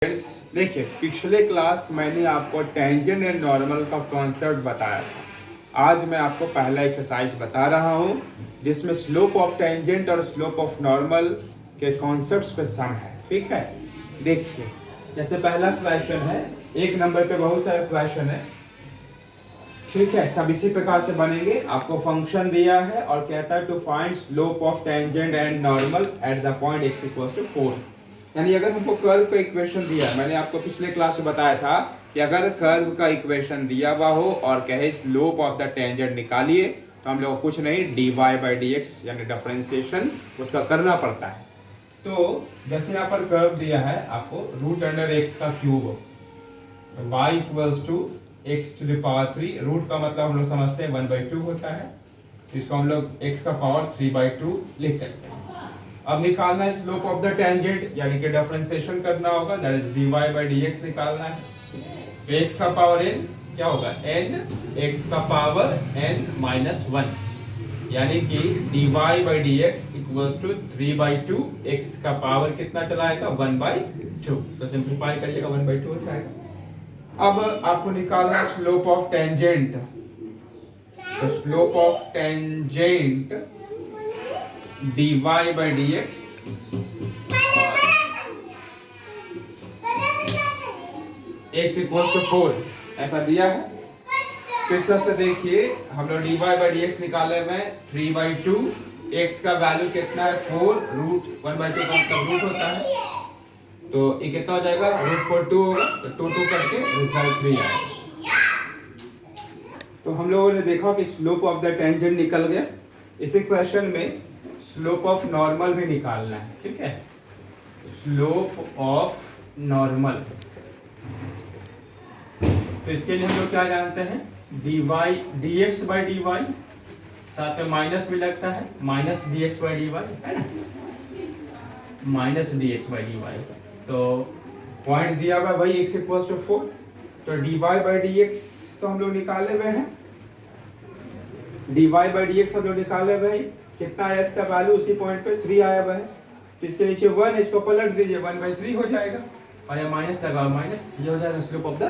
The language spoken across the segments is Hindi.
देखिए, पिछले क्लास मैंने आपको टेंजेंट एंड नॉर्मल का कॉन्सेप्ट बताया था। आज मैं आपको पहला एक्सरसाइज बता रहा हूँ जिसमें स्लोप ऑफ टेंजेंट और स्लोप ऑफ नॉर्मल के कॉन्सेप्ट्स पे सम है। ठीक है, देखिए जैसे पहला क्वेश्चन है, एक नंबर पे बहुत सारे क्वेश्चन है। ठीक है, सब इसी प्रकार से बनेंगे। आपको फंक्शन दिया है और कहता है to find slope of tangent and normal at the point x equals to 4। यानी अगर हमको कर्व का इक्वेशन दिया है, मैंने आपको पिछले क्लास में बताया था कि अगर कर्व का इक्वेशन दिया हुआ हो और कहे स्लोप ऑफ द टेंजेंट निकालिए, तो हम लोग कुछ नहीं dy बाई डी एक्स यानी डिफरेंशिएशन उसका करना पड़ता है। तो जैसे यहाँ पर कर्व दिया है आपको रूट अंडर एक्स का cube, y equals to X to the power 3। Root का मतलब हम लोग समझते हैं 1/2 होता है, इसको हम लोग x का पावर 3/2 लिख सकते हैं। अब निकालना है स्लोप ऑफ द टेंजेंट, यानी कि डिफरेंशिएशन करना होगा, that is dy by D x निकालना है। तो x का पावर n क्या होगा, n x का पावर n माइनस 1, यानी कि dy by D X equals to 3/2, x का पावर कितना चला आएगा 1/2। तो सिंप्लीफाई करिएगा 1/2 हो जाएगा। अब आपको निकालना है स्लोप ऑफ टेंजेंट। तो slope of tangent dy by D X x equals to 4 ऐसा दिया है। फिर से देखिए, हम लोग dy बाई डी एक्स निकाले में 3/2, x का वैल्यू कितना है 4, रूट 1/2 का मतलब रूट होता है, तो ये कितना हो जाएगा √4 होगा, तो 2 करके रिजल्ट 3 आएगा। तो हम लोगों ने देखा कि स्लोप ऑफ द टेंजेंट निकल गया। इसी क्वेश्चन में स्लोप ऑफ नॉर्मल भी निकालना है। ठीक है, स्लोप ऑफ नॉर्मल, तो इसके लिए हम लोग क्या जानते हैं, dx बाई dy, साथ में माइनस भी लगता है, माइनस dx बाई dy है ना, माइनस dx बाई dy। तो पॉइंट दिया हुआ भाई x इक्वल्स टू 4, तो dy बाई dx तो हम लोग निकाले हुए हैं, dy बाई dx हम लोग निकाले हुए हैं। कितना है इसका वैल्यू, उसी पॉइंट पे 3 आया हुआ है, तो इसके नीचे 1, इसको पलट दीजिए 1/3 हो जाएगा, और ये माइनस लगा, माइनस ये हो जाएगा स्लोप ऑफ द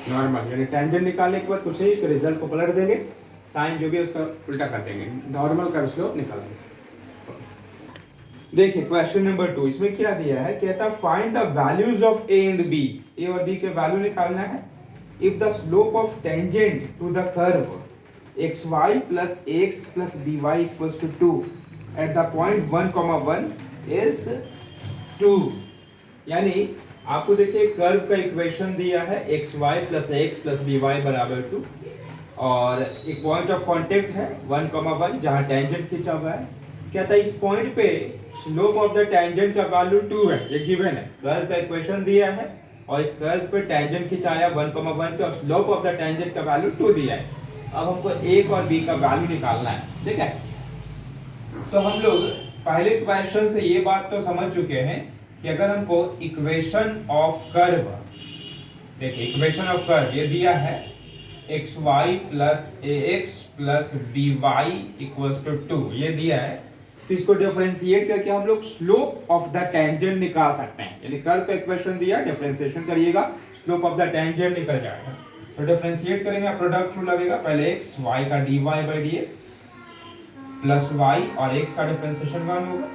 नॉर्मल। यानी टेंजेंट निकालने के बाद कुछ नहीं, इसके रिजल्ट को पलट देंगे, साइन जो भी है उसका उल्टा कर देंगे, नॉर्मल का स्लोप निकालेंगे। देखिए क्वेश्चन नंबर 2, इसमें क्या दिया है, कहता find the values of A and B, A और बी के वैल्यू निकालना है। If the slope of tangent to the curve xy plus ax plus by equals to 2 at the point 1,1 is 2। यानी आपको देखिए कर्व का इक्वेशन दिया है xy plus ax plus by बराबर 2, और एक पॉइंट ऑफ कांटेक्ट है 1,1 जहां टेंजेंट खींचा हुआ है। कहता है इस पॉइंट पे स्लोप ऑफ द टेंजेंट का वैल्यू 2 है, ये गिवन है। कर्व का इक्वेशन दिया है और इस कर्व पे टेंजेंट खिंचाया 1,1 पे और स्लोप ऑफ द टेंजेंट का वैल्यू 2 दिया है। अब हमको a और b का वैल्यू निकालना है। ठीक है, तो हम लोग पहले क्वेश्चन से ये बात तो समझ चुके हैं कि अगर हमको इक्वेशन ऑफ कर्व, देखिए इक्वेशन ऑफ कर्व ये दिया है xy plus ax plus by equals to 2, ये दिया है, तो इसको डिफरेंशिएट करके हम लोग स्लोप ऑफ द टेंजेंट निकाल सकते हैं। यानी कर्व का इक्वेशन दिया, डिफरेंशिएशन करिएगा, स्लोप ऑफ द टेंजेंट निकल जाएगा। तो डिफरेंशिएट करेंगे, प्रोडक्ट रूल लगेगा, पहले x y का dy by D x plus y और x का डिफरेंशिएशन 1 होगा,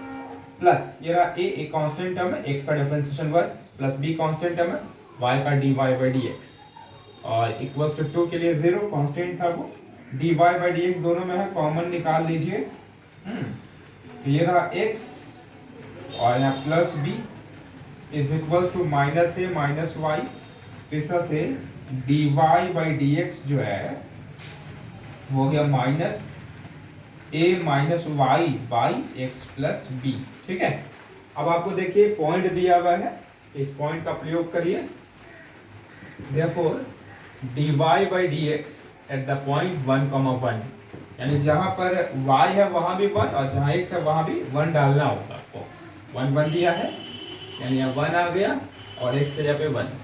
प्लस ये रहा a एक कांस्टेंट टर्म है, x का differentiation 1 plus b constant term है, y का dy बाई डी एक्स, और इक्वल्स टू 2 के लिए 0 कांस्टेंट था वो, dy बाई डी एक्स दोनों में है, कॉमन निकाल लीजिए। तो ये रहा x और यहाँ plus b is equals to minus a minus y, इस से dy बाई डी एक्स जो है हो गया minus a minus y by X plus B. ठीक है, अब आपको देखिए पॉइंट दिया हुआ है, इस पॉइंट का प्रयोग करिए। Therefore dy by D x eight the point 1,1, यानी जहां पर y है वहां भी 1 और जहां x है वहां भी 1 डालना होगा आपको। 1 1 दिया है, यानी यहाँ 1 आ गया और x के जगह पे 1।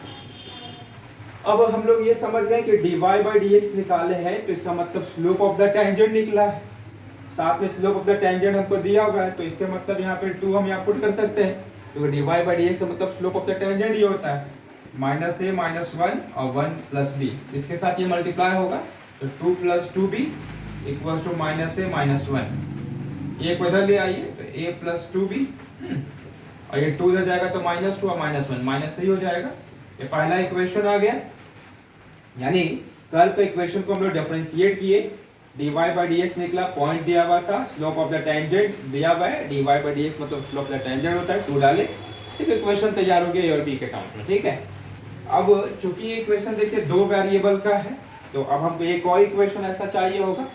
अब हम लोग ये समझ गए कि dy बाई डी एक्स निकाले हैं, तो इसका मतलब स्लोप ऑफ द टेंजेंट निकला है, साथ में स्लोप ऑफ द टेंजेंट हमको दिया हुआ है, तो इसके मतलब यहाँ पे 2 हम यहाँ पुट कर सकते हैं। तो dy बाई डी एक्स का मतलब स्लोप ऑफ द टेंजेंट ये होता है माइनस ए माइनस वन और वन प्लस बी, इसके साथ ये मल्टीप्लाई होगा तो 2 plus two B equal to minus A minus one, एक उधर ले आइए तो ए प्लस टू बी और ये 2 इधर जाएगा तो माइनस टू और माइनस वन माइनस थ्री हो जाएगा। ये पहला इक्वेशन आ गया, यानी कर्व के इक्वेशन को हम लोग डिफरेंशिएट किए, dy बाई डी एक्स निकला, पॉइंट दिया हुआ था, स्लोप ऑफ द टेंजेंट दिया हुआ है, dy बाई डी एक्स मतलब स्लोप ऑफ द टेंजेंट होता है, 2 डाले, ठीक है, इक्वेशन तैयार हो गया ए और बी के टर्म्स में, ठीक है। अब चूंकि ये इक्वेशन देखिए 2 वेरिएबल का है तो अब हमको एक और इक्वेशन ऐसा चाहिए होगा,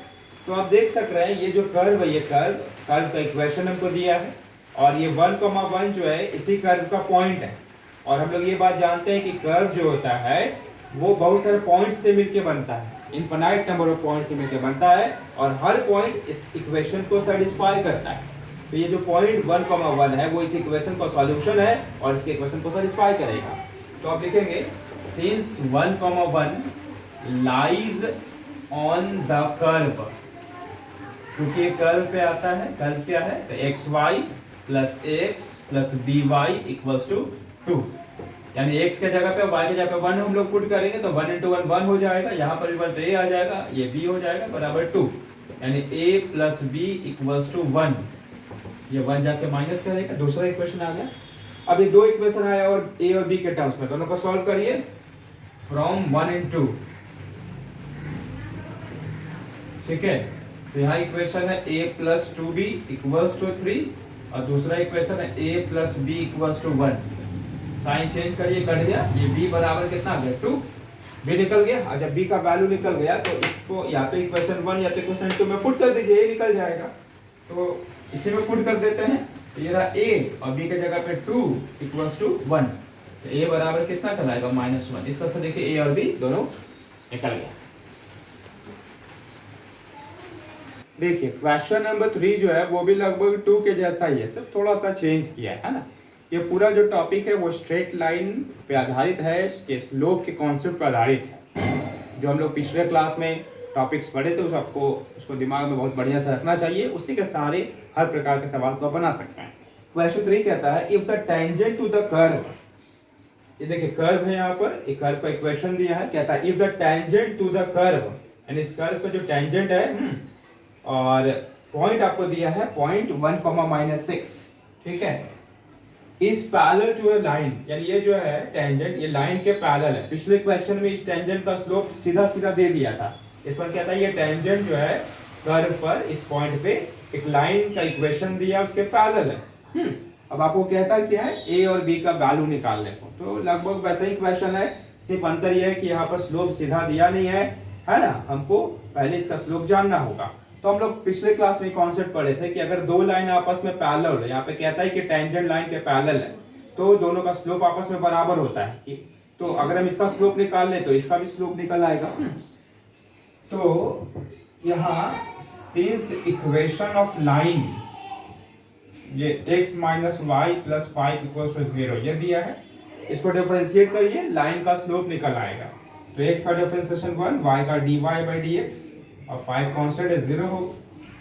तो आप देख सक रहे हैं ये जो कर्व है, ये कर्व का इक्वेशन हमको दिया है और ये 1,1 जो है इसी कर्व का पॉइंट है, और हम लोग ये बात जानते हैं कि कर्व जो होता है वो बहुत सारे पॉइंट्स से मिलके बनता है, इनफाइनाइट नंबर ऑफ पॉइंट्स से मिलके बनता है और हर पॉइंट इस इक्वेशन को सेटिस्फाई करता है। तो ये जो पॉइंट 1,1 है वो इस इक्वेशन का सॉल्यूशन है और इस इक्वेशन को सेटिस्फाई करेगा। तो आप लिखेंगे since 1,1 lies on the curve, क्योंकि कर्व पे आता है, कर्व क्या है तो xy plus x plus by equals to 2, यानी x के जगह पे y के जगह पे 1 हम लोग पुट करेंगे तो 1 into 1 1 हो जाएगा, यहाँ पर भी 1 तो a आ जाएगा, ये b हो जाएगा बराबर 2, यानी a plus b equals to 1, ये 1 जाके माइनस करेगा, दूसरा इक्वेशन आ गया। अब ये 2 इक्वेशन आया और a और b के टर्म्स में, दोनों को सॉल्व करिए फ्रॉम 1 and 2, ठीक है। तो यहाँ इक्वेशन है a plus 2b equals to 3 और दूसरा इक्वेशन है a plus b equals to 1, sign change करिए, कट गया, ये b बराबर कितना आ गया 2, b निकल गया, और जब b का वैल्यू निकल गया तो इसको या तो इक्वेशन 1 या तो इक्वेशन 2 में पुट कर दीजिए, ये निकल जाएगा, तो इसी में पुट कर देते हैं, तो ये रहा a और b के जगह पे 2 इक्वल्स टू 1, तो a बराबर कितना चलाएगा -1, इस तरह से देखिए a और b दोनों निकल गया। देखिए क्वेश्चन नंबर 3 जो है वो भी लगभग 2 के जैसा ही है, सिर्फ थोड़ा सा चेंज किया है ना। ये पूरा जो टॉपिक है वो स्ट्रेट लाइन पे आधारित है, इसके स्लोप के कॉन्सेप्ट पे आधारित है, जो हम लोग पिछले क्लास में टॉपिक्स पढ़े थे, उसको दिमाग में बहुत बढ़िया से रखना चाहिए, उसी के सारे हर प्रकार के सवाल को बना सकते हैं। क्वेश्चन 3 कहता है if the tangent to the curve, ये देखिए कर्व है यहाँ पर, एक कर्व का इक्वेशन दिया है, कहता है if the tangent to the curve, यानी इस कर्व पे जो टेंजेंट है और पॉइंट आपको दिया है पॉइंट 1,-6, ठीक है, इस पैरेलल टू अ लाइन, यानी ये जो है टेंजेंट ये लाइन के पैरेलल है। पिछले क्वेश्चन में इस टेंजेंट का स्लोप सीधा सीधा दे दिया था, इस पर क्या था, ये टेंजेंट जो है कर्व पर इस पॉइंट पे एक लाइन का इक्वेशन दिया उसके पैरेलल है। अब आपको कहता क्या है a और b का वैल्यू निकालने को, तो लगभग वैसा ही क्वेश्चन है, सिर्फ अंतर यह है कि यहाँ पर स्लोप सीधा दिया नहीं है ना, हमको पहले इसका स्लोप जानना होगा। तो हम लोग पिछले क्लास में कॉन्सेप्ट पढ़े थे कि अगर दो लाइन आपस में पैरेलल है, यहाँ पे कहता है कि टेंजेंट लाइन के पैरेलल है, तो दोनों का स्लोप आपस में बराबर होता है, तो अगर हम इसका स्लोप निकाल लें तो इसका भी स्लोप निकल आएगा। तो यहाँ सिंस इक्वेशन ऑफ लाइन ये x minus Y plus 5 equals to 0 ये दिया है, इसको डिफरेंशिएट करिए, लाइन का स्लोप निकल आएगा, तो x का डिफरेंशिएशन 1, y का dy बाई डी एक्स और 5 कांस्टेंट है 0 हो,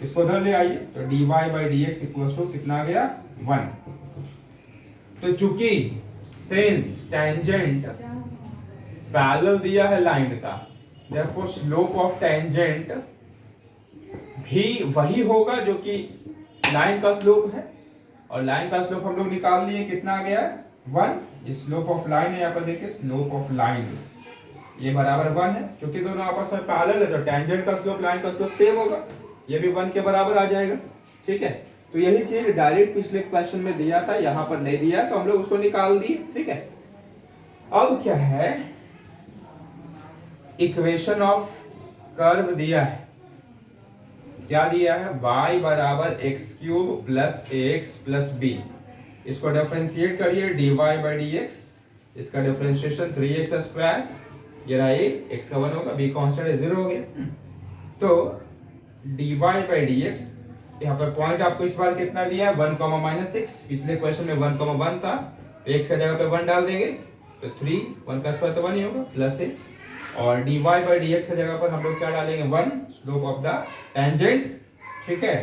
इसको उधर ले आइए, तो dy by D X equals to कितना आ गया 1। तो चूंकि सिंस टेंजेंट पैरेलल दिया है लाइन का, देयरफॉर स्लोप ऑफ टेंजेंट भी वही होगा जो कि लाइन का स्लोप है, और लाइन का स्लोप हम लोग निकाल लिए, कितना आ गया 1, ये स्लोप ऑफ लाइन है, यहाँ पर देखिए स्लोप ऑफ लाइन ये बराबर 1 है, क्योंकि दोनों आपस में पैरेलल है तो टेंजेंट का स्लोप लाइन का स्लोप सेम होगा, ये भी 1 के बराबर आ जाएगा, ठीक है। तो यही चीज डायरेक्ट पिछले क्वेश्चन में दिया था, यहाँ पर नहीं दिया तो हम लोग उसको निकाल दिए, ठीक है। अब क्या है, इक्वेशन ऑफ कर्व दिया है, क्या दिया है, y बराबर X cube plus X plus B, इसको डिफरेंशिएट करिए dy बाई डी एक्स, इसका डिफरेंशिएशन 3x स्क्वायर, ये रहा a, x का 1 होगा, b कांस्टेंट है 0 हो गया, तो dy बाई डी एक्स, यहाँ पर पॉइंट आपको इस बार कितना दिया है 1,-6, पिछले क्वेश्चन में 1,1 था, तो x का जगह पे 1 डाल देंगे तो 3, 1 का स्क्वायर तो 1 ही होगा प्लस a, और dy बाई डी एक्स की जगह पर हम लोग क्या डालेंगे 1, स्लोप ऑफ द टेंजेंट, ठीक है,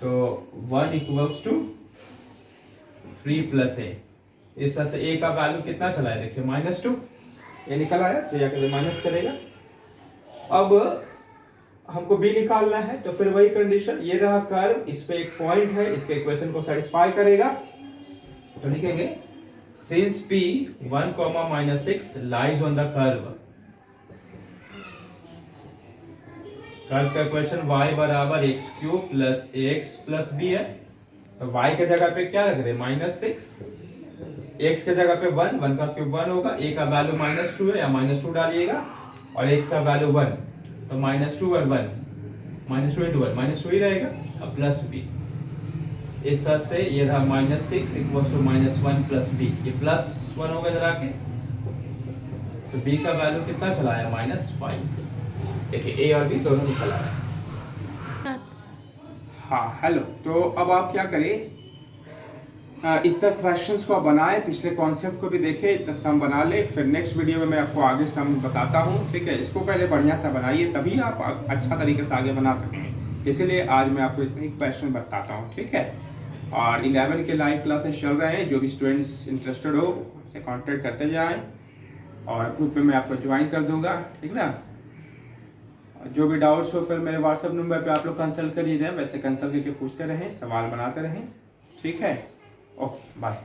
तो 1 इक्वल्स टू 3 प्लस ए। इस तरह से ए का वैल्यू कितना चला है देखिए -2, ये निकल आया, तो जाकर माइनस करेगा। अब हमको बी निकालना है, तो फिर वही कंडीशन, ये रहा कर्व, इस पे एक पॉइंट है, इसके इक्वेशन को सेटिस्फाई करेगा, तो लिखेंगे since p 1, -6 lies on the curve, curve का इक्वेशन y बराबर x³ plus ax plus b है, तो y के जगह पे क्या रख रहे हैं -6, x के जगह पे 1, 1 का क्यूब 1 होगा, a का वैल्यू -2 है या -2 डालिएगा, और x का वैल्यू 1, तो -2 और 1, -2 into 1 -2 ही रहेगा, अब प्लस b। इस तरह से ये रहा -6 इक्वल्स टू -1 प्लस b, ये +1 होगा जरा के, तो b का वैल्यू कितना चला है -5। देखिए a और b दोनों निकल आया है। हाँ हेलो, तो अब आप क्या करें, इतना क्वेश्चंस को आप बनाएं, पिछले कॉन्सेप्ट को भी देखें, इतना सम बना ले, फिर नेक्स्ट वीडियो में मैं आपको आगे सम बताता हूँ, ठीक है। इसको पहले बढ़िया सा बनाइए, तभी आप अच्छा तरीके से आगे बना सकेंगे, इसीलिए आज मैं आपको इतने क्वेश्चन बताता हूँ, ठीक है। और 11 के लाइव क्लासेस चल रहे हैं, जो भी स्टूडेंट्स इंटरेस्टेड हो हमसे कॉन्टेक्ट करते जाएँ, और ग्रुप में मैं आपको ज्वाइन कर दूँगा, ठीक ना। जो भी डाउट्स हो फिर मेरे व्हाट्सएप नंबर पे आप लोग कंसल्ट करिए, वैसे कंसल्ट करके पूछते रहें, सवाल बनाते रहें, ठीक है। Okay bye.